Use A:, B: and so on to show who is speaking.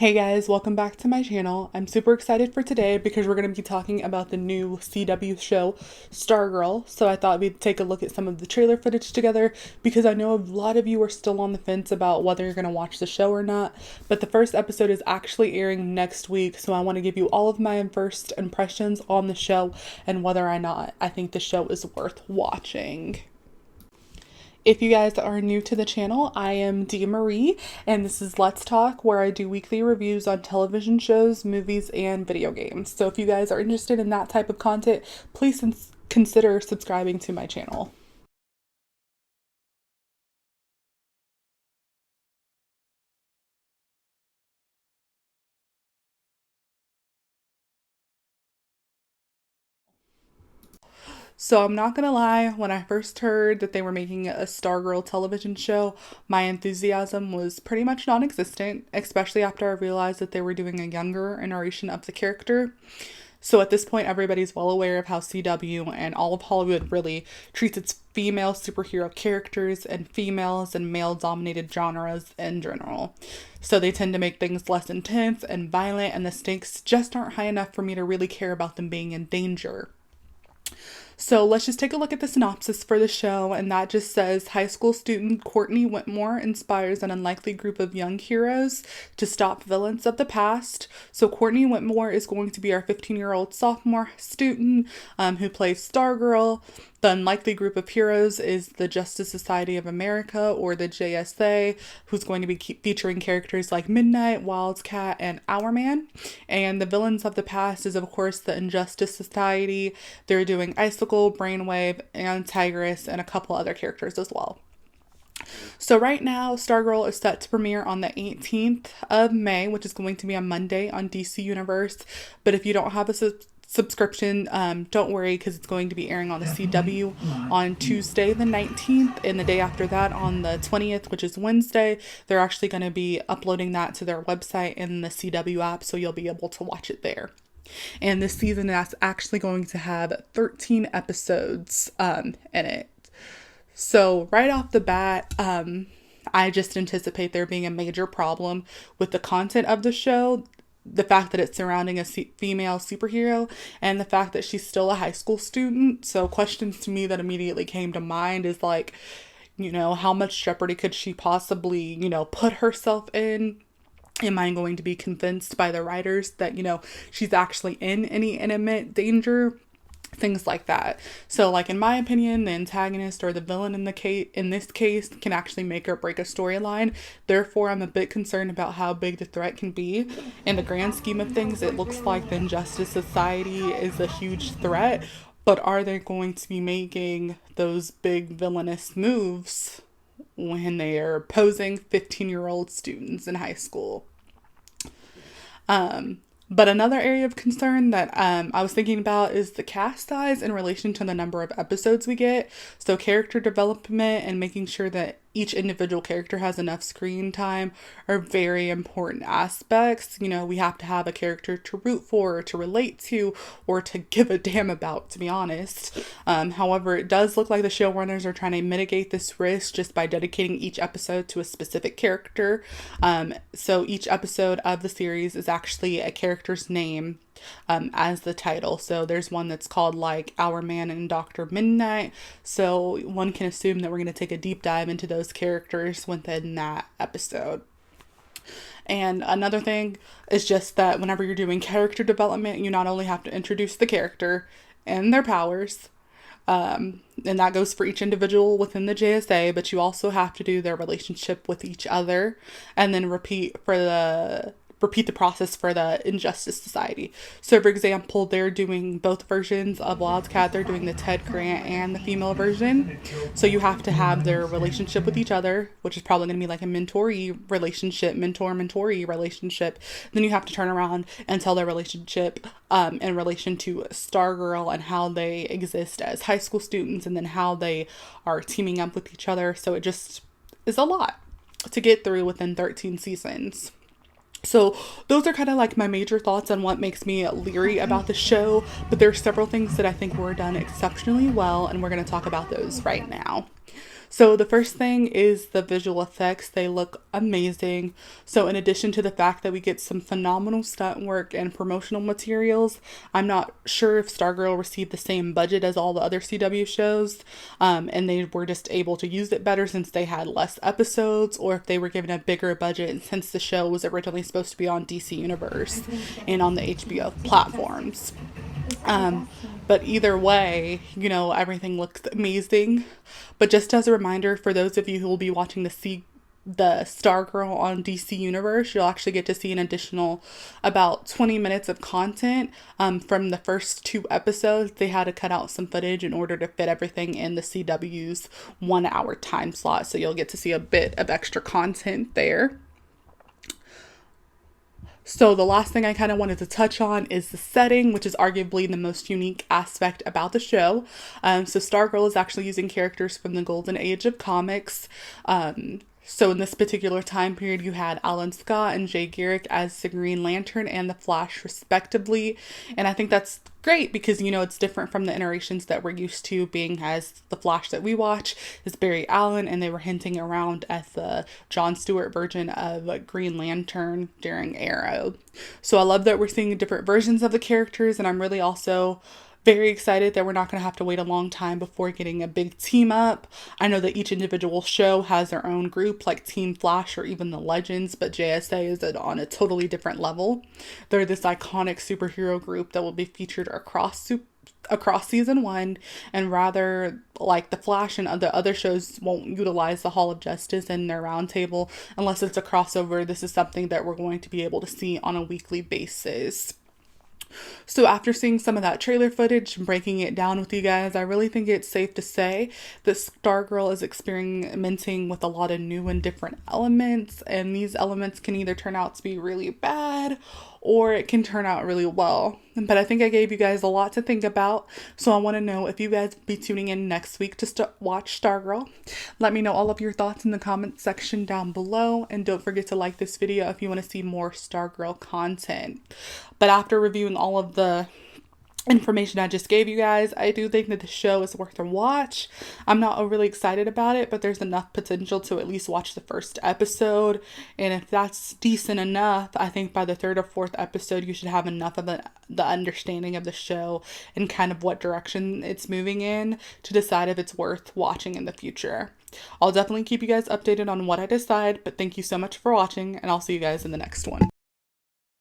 A: Hey guys, welcome back to my channel. I'm super excited for today because we're going to be talking about the new CW show, Stargirl. So I thought we'd take a look at some of the trailer footage together because I know a lot of you are still on the fence about whether you're going to watch the show or not. But the first episode is actually airing next week, so I want to give you all of my first impressions on the show and whether or not I think the show is worth watching. If you guys are new to the channel, I am Dia Marie, and this is Let's Talk, where I do weekly reviews on television shows, movies, and video games. So if you guys are interested in that type of content, please consider subscribing to my channel. So I'm not gonna lie, when I first heard that they were making a Stargirl television show, my enthusiasm was pretty much non-existent, especially after I realized that they were doing a younger iteration of the character. So at this point, everybody's well aware of how CW and all of Hollywood really treats its female superhero characters and females and male dominated genres in general. So they tend to make things less intense and violent, and the stakes just aren't high enough for me to really care about them being in danger. So let's just take a look at the synopsis for the show, and that just says high school student Courtney Whitmore inspires an unlikely group of young heroes to stop villains of the past. So Courtney Whitmore is going to be our 15-year-old sophomore student who plays Stargirl. The unlikely group of heroes is the Justice Society of America, or the JSA, who's going to be featuring characters like Midnight, Wildcat, and Hourman. And the villains of the past is, of course, the Injustice Society. They're doing Icicle, Brainwave, and Tigress, and a couple other characters as well. So right now, Stargirl is set to premiere on the 18th of May, which is going to be a Monday on DC Universe. But if you don't have a subscription, don't worry, because it's going to be airing on the CW on Tuesday the 19th, and the day after that on the 20th, which is Wednesday. They're actually going to be uploading that to their website in the CW app, so you'll be able to watch it there. And this season is actually going to have 13 episodes in it. So right off the bat, I just anticipate there being a major problem with the content of the show, the fact that it's surrounding a female superhero, and the fact that she's still a high school student. So questions to me that immediately came to mind is like, how much jeopardy could she possibly, put herself in? Am I going to be convinced by the writers that, she's actually in any imminent danger? Things like that. So like in my opinion, the antagonist or the villain in this case can actually make or break a storyline. Therefore, I'm a bit concerned about how big the threat can be. In the grand scheme of things, it looks like the Injustice Society is a huge threat, but are they going to be making those big villainous moves when they are opposing 15-year-old students in high school? But another area of concern that I was thinking about is the cast size in relation to the number of episodes we get. So character development and making sure that each individual character has enough screen time are very important aspects. We have to have a character to root for, or to relate to, or to give a damn about, to be honest. However, it does look like the showrunners are trying to mitigate this risk just by dedicating each episode to a specific character. So each episode of the series is actually a character's name as the title. So there's one that's called like Hourman and Dr. Midnight. So one can assume that we're going to take a deep dive into those characters within that episode. And another thing is just that whenever you're doing character development, you not only have to introduce the character and their powers, and that goes for each individual within the JSA, but you also have to do their relationship with each other, and then repeat the process for the Injustice Society. So for example, they're doing both versions of Wildcat. They're doing the Ted Grant and the female version. So you have to have their relationship with each other, which is probably going to be like a mentoree relationship, mentor-mentoree relationship. Then you have to turn around and tell their relationship in relation to Stargirl and how they exist as high school students, and then how they are teaming up with each other. So it just is a lot to get through within 13 seasons. So those are kind of like my major thoughts on what makes me leery about the show, but there are several things that I think were done exceptionally well, and we're going to talk about those right now. So the first thing is the visual effects. They look amazing. So in addition to the fact that we get some phenomenal stunt work and promotional materials, I'm not sure if Stargirl received the same budget as all the other CW shows, and they were just able to use it better since they had less episodes, or if they were given a bigger budget since the show was originally supposed to be on DC Universe and on the HBO platforms. Um, but either way, everything looks amazing. But just as a reminder, for those of you who will be watching the Stargirl on DC Universe, you'll actually get to see an additional about 20 minutes of content from the first 2 episodes. They had to cut out some footage in order to fit everything in the CW's 1 hour time slot. So you'll get to see a bit of extra content there. So the last thing I kind of wanted to touch on is the setting, which is arguably the most unique aspect about the show. So Stargirl is actually using characters from the golden age of comics. So in this particular time period, you had Alan Scott and Jay Garrick as the Green Lantern and the Flash, respectively. And I think that's great because, it's different from the iterations that we're used to, being as the Flash that we watch is Barry Allen, and they were hinting around as the Jon Stewart version of Green Lantern during Arrow. So I love that we're seeing different versions of the characters, and I'm really also very excited that we're not going to have to wait a long time before getting a big team up. I know that each individual show has their own group, like Team Flash or even the Legends, but JSA is on a totally different level. They're this iconic superhero group that will be featured across season 1, and rather like the Flash and the other shows won't utilize the Hall of Justice in their roundtable unless it's a crossover. This is something that we're going to be able to see on a weekly basis. So after seeing some of that trailer footage and breaking it down with you guys, I really think it's safe to say that Stargirl is experimenting with a lot of new and different elements, and these elements can either turn out to be really bad or it can turn out really well. But I think I gave you guys a lot to think about, so I want to know if you guys will be tuning in next week to watch Stargirl. Let me know all of your thoughts in the comment section down below, and don't forget to like this video if you want to see more Stargirl content. But after reviewing all of the information I just gave you guys, I do think that the show is worth a watch. I'm not overly excited about it, but there's enough potential to at least watch the first episode, and if that's decent enough, I think by the 3rd or 4th episode you should have enough of the understanding of the show and kind of what direction it's moving in to decide if it's worth watching in the future. I'll definitely keep you guys updated on what I decide, but thank you so much for watching, and I'll see you guys in the next one.